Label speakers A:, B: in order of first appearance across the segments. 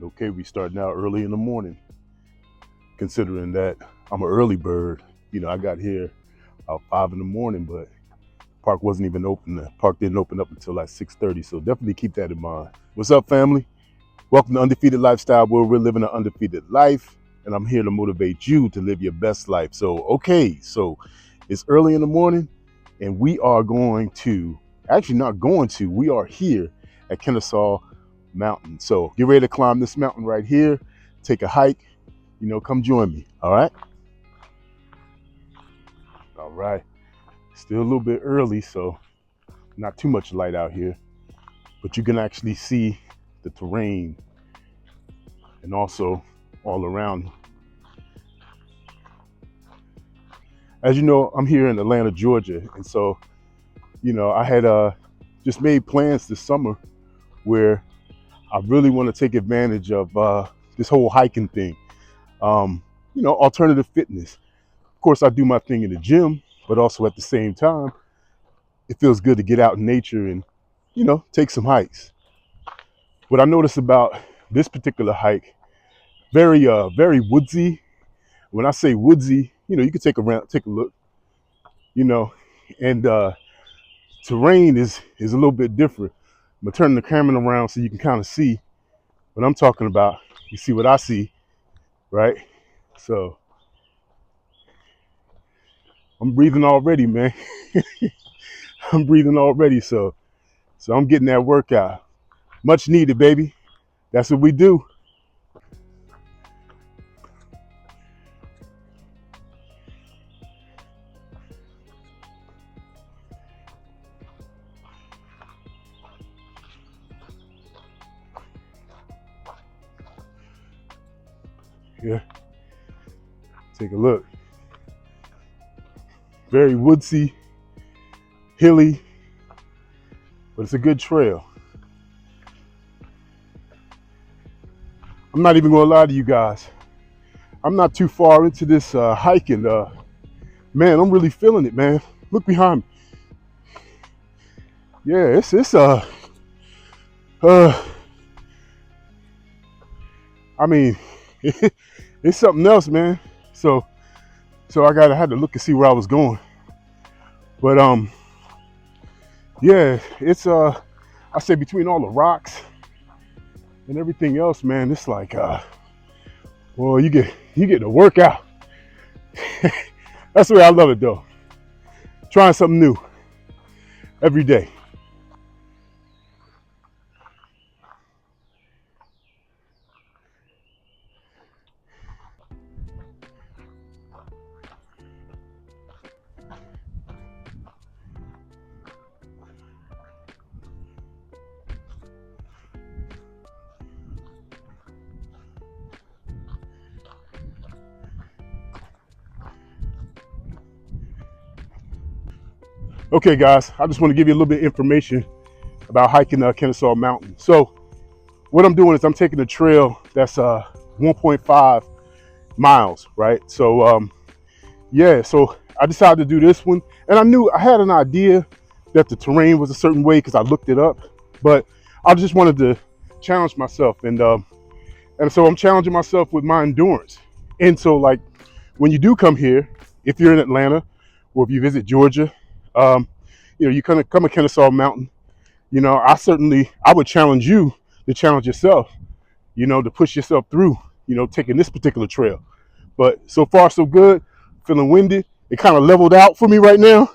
A: Okay, we starting out early in the morning, considering that I'm an early bird. I got here about 5 in the morning, but park wasn't even open. The park didn't open up until like 6:30. So definitely keep that in mind. What's up, family? Welcome to Undefeated Lifestyle, where we're living an undefeated life. And I'm here to motivate you to live your best life. So it's early in the morning, and we are going to, actually not going to, we are here at Kennesaw Mountain. So get ready to climb this mountain right here, take a hike, come join me. All right. All right. Still a little bit early, so not too much light out here, but you can actually see the terrain and also all around. As you know, I'm here in Atlanta, Georgia, and so I had just made plans this summer where I really want to take advantage of this whole hiking thing. Alternative fitness. Of course, I do my thing in the gym, but also at the same time, it feels good to get out in nature and take some hikes. What I noticed about this particular hike, very woodsy. When I say woodsy, you can take a look, you know, and terrain is a little bit different. I'm gonna turn the camera around so you can kind of see what I'm talking about. You see what I see, right? So I'm breathing already, man. I'm breathing already, so I'm getting that workout. Much needed, baby. That's what we do. Yeah, take a look. Very woodsy, hilly, but it's a good trail. I'm not even gonna lie to you guys. I'm not too far into this hiking. Man, I'm really feeling it, man. Look behind me. Yeah, it's uh I mean, it's something else, man. So I had to look and see where I was going. But yeah, it's I say between all the rocks and everything else, man, it's like well, you get to work out. That's the way I love it though. Trying something new every day. Okay, guys, I just want to give you a little bit of information about hiking Kennesaw Mountain. So what I'm doing is I'm taking a trail that's 1.5 miles, right? So yeah, so I decided to do this one, and I had an idea that the terrain was a certain way because I looked it up, but I just wanted to challenge myself, and so I'm challenging myself with my endurance. And so, like, when you do come here, if you're in Atlanta or if you visit Georgia, um, you come to Kennesaw Mountain. I would challenge you to challenge yourself. To push yourself through. Taking this particular trail. But so far, so good. Feeling winded. It kind of leveled out for me right now.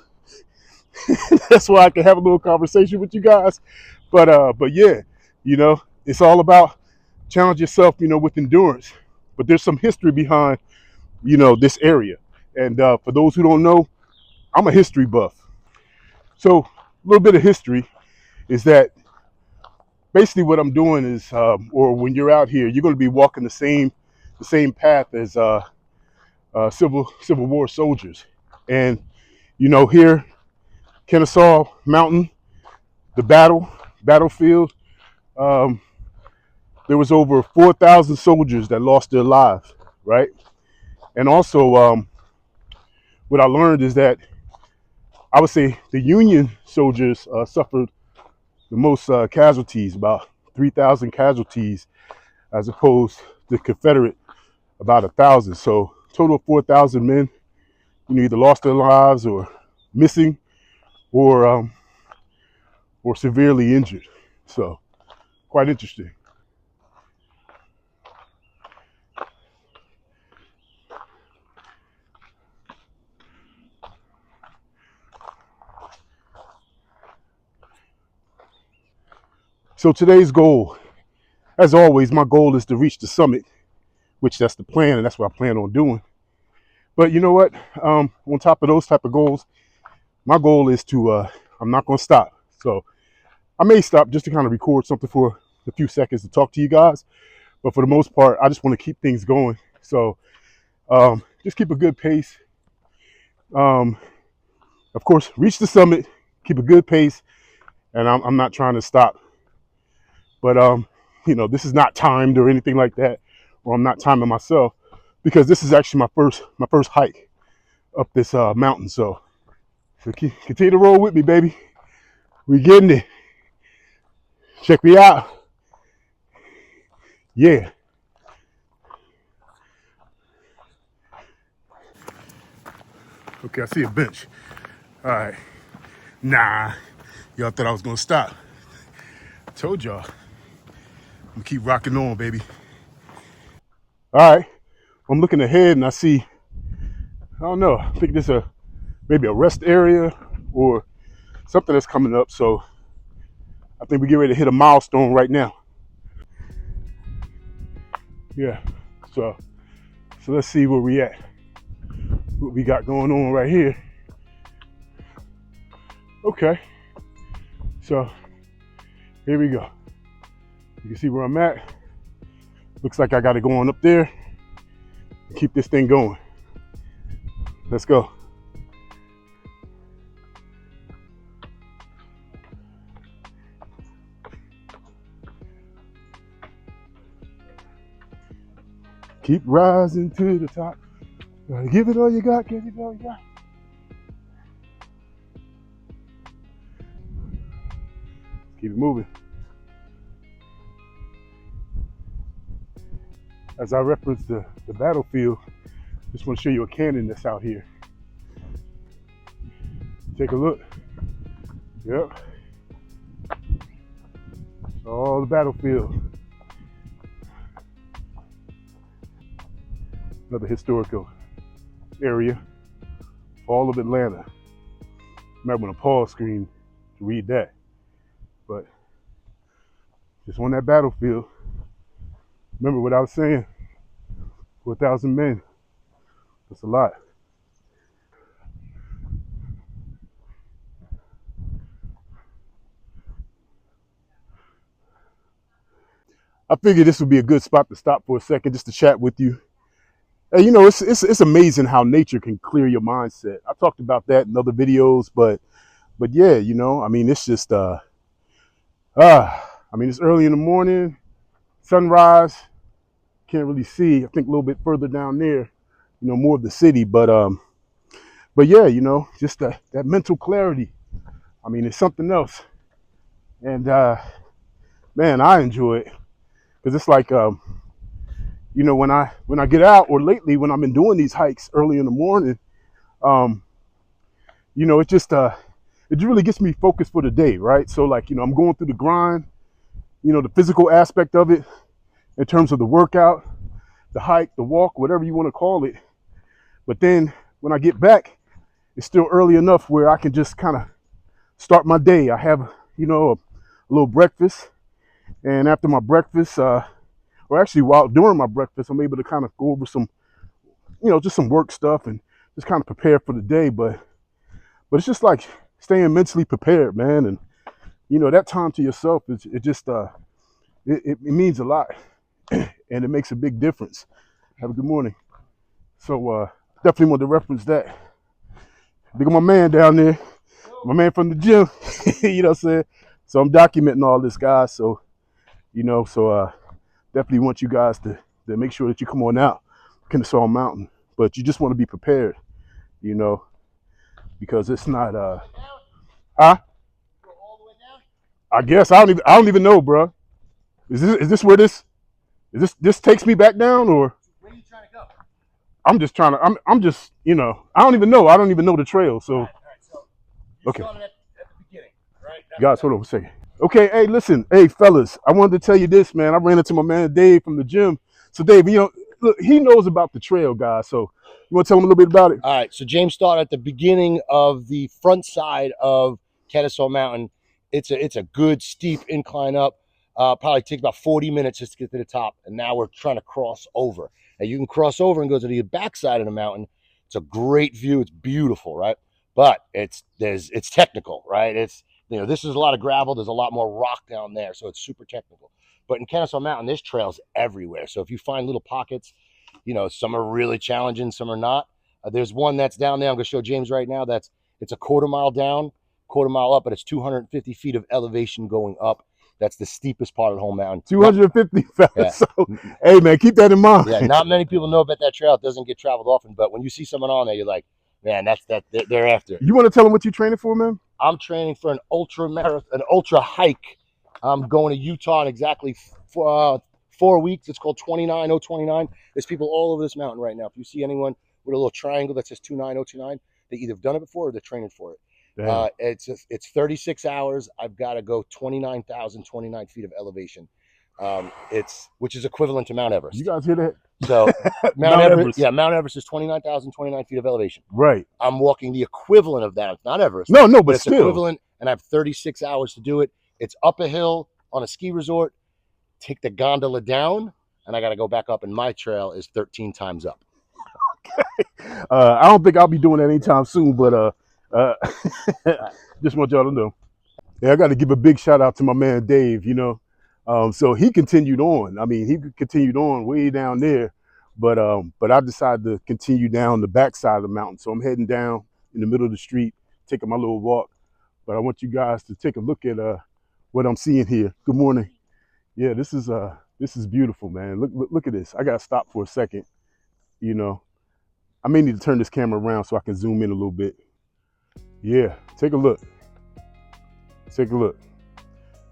A: That's why I can have a little conversation with you guys. But yeah, it's all about challenge yourself, with endurance. But there's some history behind, this area. And for those who don't know, I'm a history buff. So a little bit of history is that basically what I'm doing is, or when you're out here, you're going to be walking the same path as Civil War soldiers. And here, Kennesaw Mountain, the battlefield. Um, there was over 4,000 soldiers that lost their lives, right? And also, what I learned is that I would say the Union soldiers suffered the most casualties, about 3,000 casualties as opposed to Confederate about 1,000. So total of 4,000 men, either lost their lives or missing or severely injured. So quite interesting. So today's goal, as always, my goal is to reach the summit, which that's the plan, and that's what I plan on doing. But you know what? On top of those type of goals, my goal is to, I'm not going to stop. So I may stop just to kind of record something for a few seconds to talk to you guys. But for the most part, I just want to keep things going. So just keep a good pace. Of course, reach the summit, keep a good pace, and I'm not trying to stop. But this is not timed or anything like that, or I'm not timing myself, because this is actually my first hike up this mountain. So continue to roll with me, baby. We getting it. Check me out. Yeah. Okay, I see a bench. All right. Nah, y'all thought I was gonna stop. I told y'all. I'm gonna keep rocking on, baby. All right. I'm looking ahead and I see, I don't know, I think there's maybe a rest area or something that's coming up. So I think we get ready to hit a milestone right now. Yeah. So let's see where we at. What we got going on right here. Okay. So here we go. You can see where I'm at. Looks like I got to go on up there and keep this thing going. Let's go. Keep rising to the top. Give it all you got, give it all you got. Keep it moving. As I referenced the battlefield, just want to show you a cannon that's out here. Take a look. Yep. All the battlefield. Another historical area. All of Atlanta. Might want to pause screen to read that. But just on that battlefield, remember what I was saying? 4,000 men. That's a lot. I figured this would be a good spot to stop for a second just to chat with you. And it's amazing how nature can clear your mindset. I talked about that in other videos, but yeah, it's just it's early in the morning, sunrise. Can't really see. I think a little bit further down there, more of the city, but yeah, just that mental clarity. It's something else. And man, I enjoy it because it's like when I get out, or lately when I've been doing these hikes early in the morning, it just it really gets me focused for the day, right? So like, I'm going through the grind, the physical aspect of it in terms of the workout, the hike, the walk, whatever you want to call it. But then when I get back, it's still early enough where I can just kind of start my day. I have, a little breakfast, and after my breakfast, or actually during my breakfast, I'm able to kind of go over some, just some work stuff and just kind of prepare for the day. But it's just like staying mentally prepared, man. And, that time to yourself, it means a lot and it makes a big difference. Have a good morning. So definitely want to reference that. Big my man down there, my man from the gym, you know what I'm saying? So I'm documenting all this, guys. So, definitely want you guys to make sure that you come on out Kennesaw Mountain. But you just want to be prepared, because it's not I guess I don't even know, bro. Is this where this? Is this takes me back down, or
B: Where are you trying to go?
A: I'm just trying to. I'm just, you know, I don't even know. I don't even know the trail. So
B: All right. So you
A: okay,
B: started at the beginning, right?
A: guys, hold on a second. Okay, hey, listen, hey, fellas, I wanted to tell you this, man. I ran into my man Dave from the gym. So Dave, you know, look, he knows about the trail, guys. So you want to tell him a little bit about it?
B: All right. So James started at the beginning of the front side of Kennesaw Mountain. It's a good steep incline up. Probably takes about 40 minutes just to get to the top. And now we're trying to cross over. And you can cross over and go to the back side of the mountain. It's a great view. It's beautiful, right? But it's technical, right? It's, you know, this is a lot of gravel. There's a lot more rock down there, so it's super technical. But in Kennesaw Mountain, there's trails everywhere. So if you find little pockets, you know, some are really challenging, some are not. There's one that's down there. I'm going to show James right now. It's a quarter mile down, quarter mile up, but it's 250 feet of elevation going up. That's the steepest part of the whole mountain.
A: 250, fellas.
B: Yeah.
A: So hey, man, keep that in mind.
B: Yeah, not many people know about that trail. It doesn't get traveled often, but when you see someone on there, you're like, man, that's they're after it.
A: You want to tell them what you're training for, man?
B: I'm training for an ultra marathon, an ultra hike. I'm going to Utah in exactly 4 weeks. It's called 29029. There's people all over this mountain right now. If you see anyone with a little triangle that says 29029, they either have done it before or they're training for it. It's 36 hours. I've got to go 29,029 feet of elevation. Which is equivalent to Mount Everest.
A: You guys hear that?
B: So Mount Everest. Yeah, Mount Everest is 29,029 feet of elevation.
A: Right.
B: I'm walking the equivalent of that. It's not Everest.
A: No, but
B: it's
A: still
B: equivalent, and I have 36 hours to do it. It's up a hill on a ski resort. Take the gondola down, and I got to go back up. And my trail is 13 times up.
A: I don't think I'll be doing that anytime soon, but just want y'all to know. Yeah, I got to give a big shout out to my man Dave. You know, so he continued on. I mean, he continued on way down there, but I decided to continue down the backside of the mountain. So I'm heading down in the middle of the street, taking my little walk. But I want you guys to take a look at what I'm seeing here. Good morning. Yeah, this is beautiful, man. Look at this. I got to stop for a second. You know, I may need to turn this camera around so I can zoom in a little bit. Yeah, take a look. Take a look.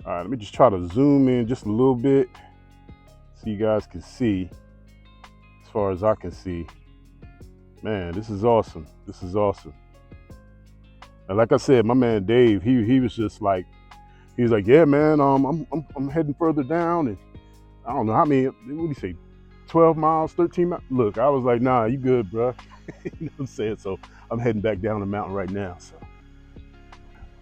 A: All right, let me just try to zoom in just a little bit so you guys can see as far as I can see. Man, this is awesome. This is awesome. And like I said, my man Dave, he was just like, he was like, yeah, man, I'm heading further down, and I don't know how many, what do you say, 12 miles, 13 miles? Look, I was like, nah, you good, bro. You know what I'm saying? So I'm heading back down the mountain right now. So,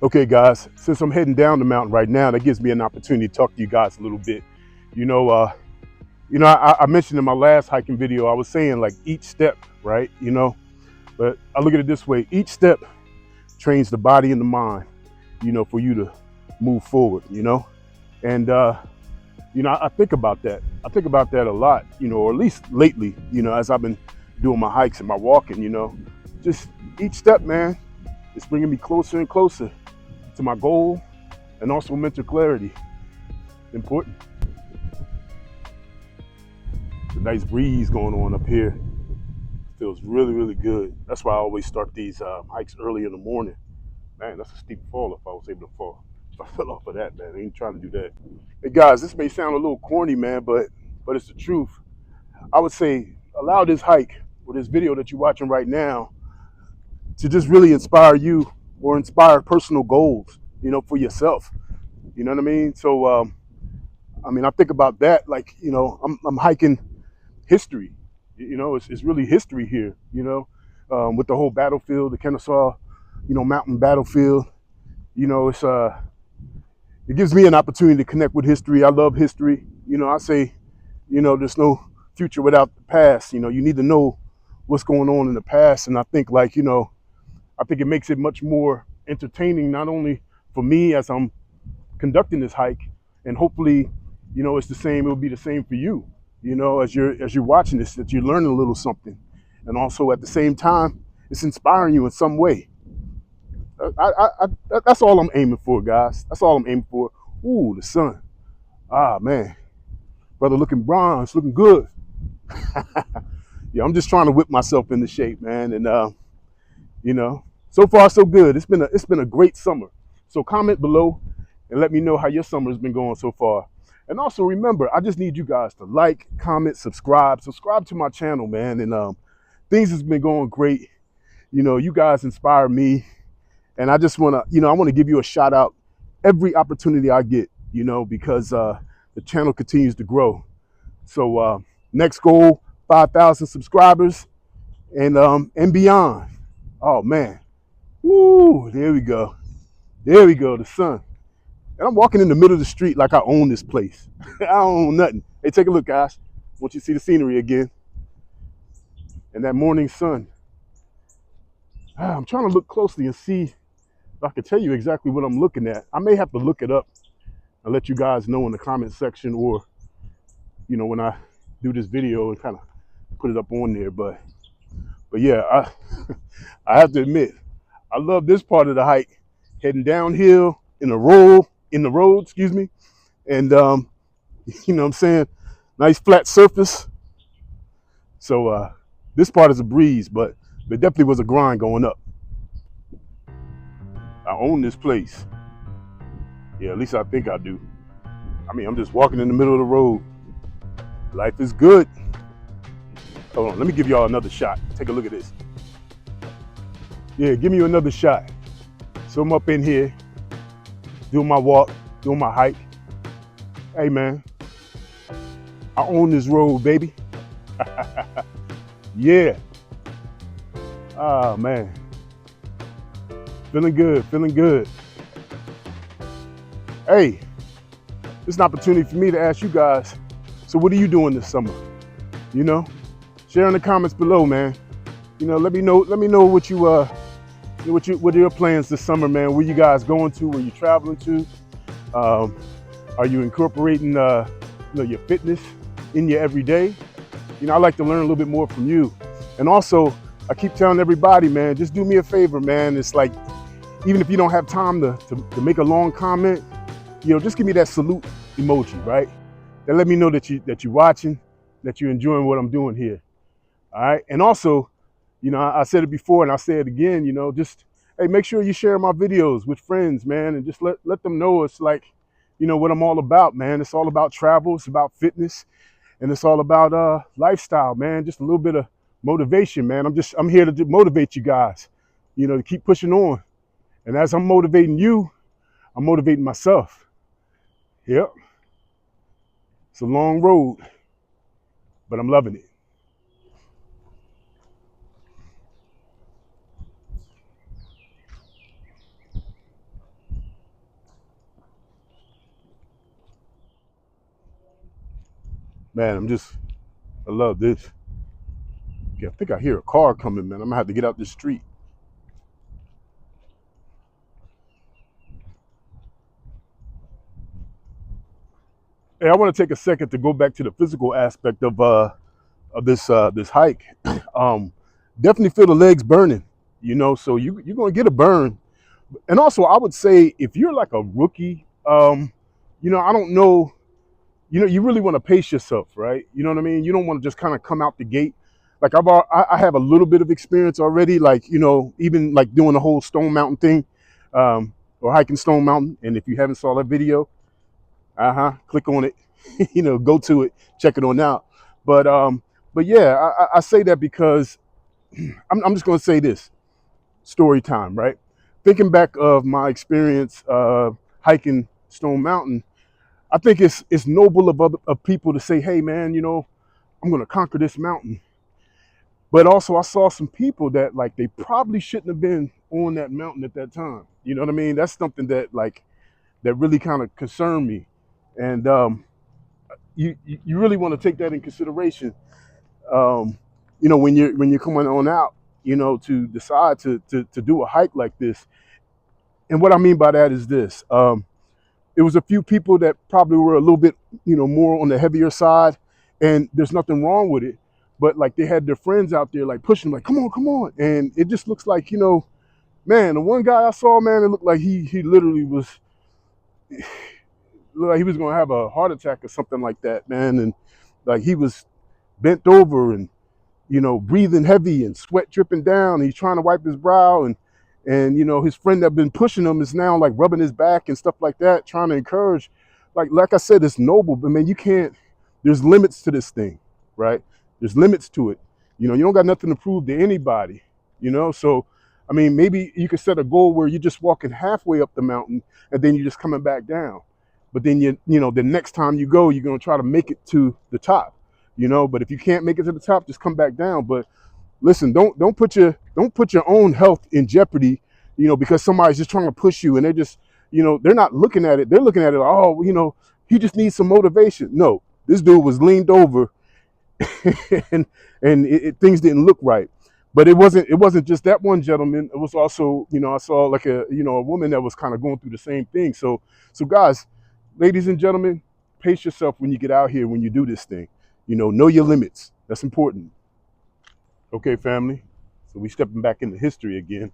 A: okay, guys, since I'm heading down the mountain right now, that gives me an opportunity to talk to you guys a little bit. You know, I mentioned in my last hiking video, I was saying like each step, right? You know, but I look at it this way: each step trains the body and the mind, you know, for you to move forward. You know, and you know, I think about that. I think about that a lot, you know, or at least lately, you know, as I've been doing my hikes and my walking, you know, just each step, man, it's bringing me closer and closer to my goal, and also mental clarity. Important. The nice breeze going on up here. Feels really, really good. That's why I always start these hikes early in the morning. Man, that's a steep fall if I was able to fall. If I fell off of that, man, I ain't trying to do that. Hey guys, this may sound a little corny, man, but it's the truth. I would say allow this hike or this video that you're watching right now to just really inspire you or inspire personal goals, you know, for yourself. You know what I mean? So, I mean, I think about that, like, you know, I'm hiking history. You know, it's really history here, you know, with the whole battlefield, the Kennesaw, you know, mountain battlefield. You know, it gives me an opportunity to connect with history. I love history. You know, I say, you know, there's no future without the past. You know, you need to know what's going on in the past. And I think, like, you know, I think it makes it much more entertaining, not only for me as I'm conducting this hike, and hopefully, you know, it's the same. It will be the same for you. You know, as you're watching this, that you're learning a little something, and also at the same time, it's inspiring you in some way. That's all I'm aiming for, guys. That's all I'm aiming for. Ooh, the sun. Ah, man, brother, looking bronze, looking good. Yeah, I'm just trying to whip myself into shape, man, and you know, so far so good. It's been a great summer. So comment below and let me know how your summer has been going so far. And also remember, I just need you guys to like, comment, subscribe to my channel, man. And things has been going great. You know, you guys inspire me, and I just want to, I want to give you a shout out every opportunity I get, because the channel continues to grow. So next goal, 5,000 subscribers and beyond. Oh man, woo! There we go. There we go. The sun. And I'm walking in the middle of the street like I own this place. I don't own nothing. Hey, take a look, guys. I want you to see the scenery again and that morning sun. I'm trying to look closely and see if I can tell you exactly what I'm looking at. I may have to look it up and let you guys know in the comment section, or when I do this video and kind of put it up on there. But yeah, I have to admit, I love this part of the hike, heading downhill in the road, excuse me. And you know what I'm saying, nice flat surface. So this part is a breeze, but there definitely was a grind going up. I own this place. Yeah, at least I think I do. I mean, I'm just walking in the middle of the road. Life is good. Hold on, let me give y'all another shot. Take a look at this. Yeah, give me another shot. So I'm up in here, doing my walk, doing my hike. Hey man, I own this road, baby. Yeah. Ah man. Feeling good, feeling good. Hey, this is an opportunity for me to ask you guys, so what are you doing this summer? Share in the comments below, man. Let me know what what are your plans this summer, man? Where you guys going to? Where you traveling to? Are you incorporating your fitness in your everyday? I like to learn a little bit more from you. And also, I keep telling everybody, man, just do me a favor, man. It's like, even if you don't have time to make a long comment, just give me that salute emoji, right? That let me know that you're watching, that you're enjoying what I'm doing here. All right. And also, I said it before and I'll say it again, just, hey, make sure you share my videos with friends, man, and just let them know it's like, what I'm all about, man. It's all about travel, it's about fitness, and it's all about lifestyle, man. Just a little bit of motivation, man. I'm here to motivate you guys, to keep pushing on. And as I'm motivating you, I'm motivating myself. Yep. It's a long road, but I'm loving it. Man, I love this. Yeah, I think I hear a car coming, man. I'm gonna have to get out this street. Hey, I want to take a second to go back to the physical aspect of this hike. Definitely feel the legs burning, so you're gonna get a burn. And also, I would say if you're like a rookie, I don't know, you really want to pace yourself, right? You know what I mean? You don't want to just kind of come out the gate. Like I have a little bit of experience already, like, even like doing the whole Stone Mountain thing, or hiking Stone Mountain. And if you haven't saw that video, click on it, go to it, check it on out. But yeah, I say that because I'm just going to say this, story time, right? Thinking back of my experience hiking Stone Mountain, I think it's noble of people to say, hey man, I'm going to conquer this mountain. But also I saw some people that like, they probably shouldn't have been on that mountain at that time. You know what I mean? That's something that that really kind of concerned me. And you really want to take that in consideration, when you're coming on out, to decide to do a hike like this. And what I mean by that is this: it was a few people that probably were a little bit, more on the heavier side, and there's nothing wrong with it. But like, they had their friends out there like pushing, like, come on, and it just looks like, man, the one guy I saw, man, it looked like he literally was. Looked like he was gonna have a heart attack or something like that, man. And like, he was bent over and breathing heavy and sweat dripping down. He's trying to wipe his brow, and his friend that been pushing him is now like rubbing his back and stuff like that, trying to encourage. like I said, it's noble, but man, you can't. There's limits to this thing, right? There's limits to it. You know, you don't got nothing to prove to anybody. You know, so I mean, maybe you could set a goal where you're just walking halfway up the mountain and then you're just coming back down. But then you know, the next time you go, you're gonna try to make it to the top. You know, but if you can't make it to the top, just come back down. But listen, don't put your own health in jeopardy, you know, because somebody's just trying to push you and they're just, you know, they're not looking at it. They're looking at it, oh, you know, he just needs some motivation. No, this dude was leaned over and things didn't look right. But it wasn't just that one gentleman. It was also, you know, I saw like a woman that was kind of going through the same thing. So guys, ladies and gentlemen, pace yourself when you get out here, when you do this thing. You know your limits. That's important. Okay, family. So we stepping back into history again.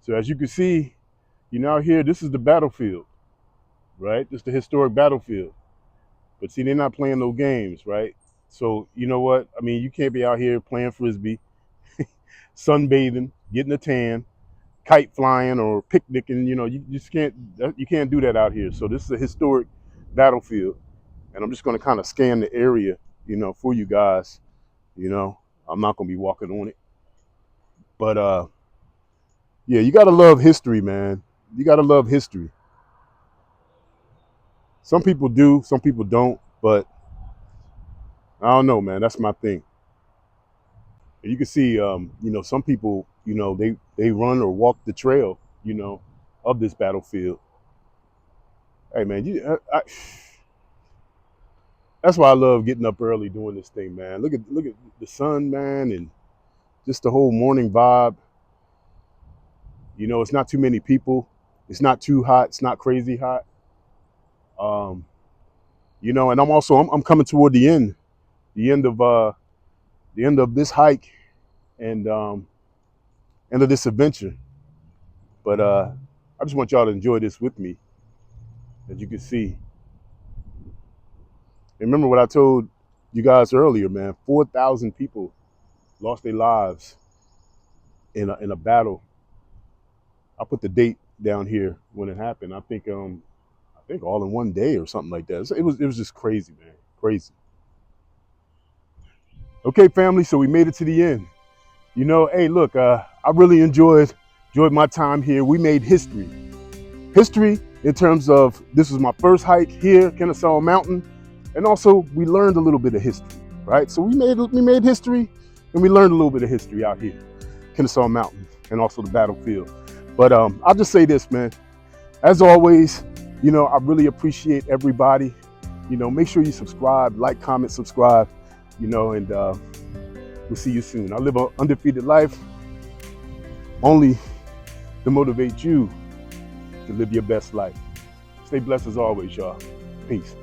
A: So as you can see, you know, out here, this is the battlefield, right? This is the historic battlefield. But see, they're not playing no games, right? So you know what? I mean, you can't be out here playing frisbee, sunbathing, getting a tan, kite flying, or picnicking. You know, you just can't do that out here. So this is a historic battlefield, and I'm just going to kind of scan the area, you know, for you guys. You know, I'm not going to be walking on it, but yeah, you got to love history, man. You got to love history. Some people do, some people don't, but I don't know, man. That's my thing. And you can see, you know, some people, you know, they run or walk the trail, you know, of this battlefield. Hey, man, that's why I love getting up early doing this thing, man. Look at the sun, man, and just the whole morning vibe. You know, it's not too many people. It's not too hot. It's not crazy hot. You know, and I'm coming toward the end of this hike and end of this adventure. But I just want y'all to enjoy this with me, as you can see. And remember what I told you guys earlier, man. 4,000 people lost their lives in a battle. I put the date down here when it happened. I think all in one day or something like that. It was just crazy, man. Crazy. Okay, family, so we made it to the end. You know, hey, look, I really enjoyed my time here. We made history. History in terms of this was my first hike here, Kennesaw Mountain, and also we learned a little bit of history, right? So we made history, and we learned a little bit of history out here, Kennesaw Mountain, and also the battlefield. But I'll just say this, man. As always, you know, I really appreciate everybody. You know, make sure you subscribe, like, comment, subscribe, you know, and we'll see you soon. I live an undefeated life only to motivate you to live your best life. Stay blessed as always, y'all. Peace.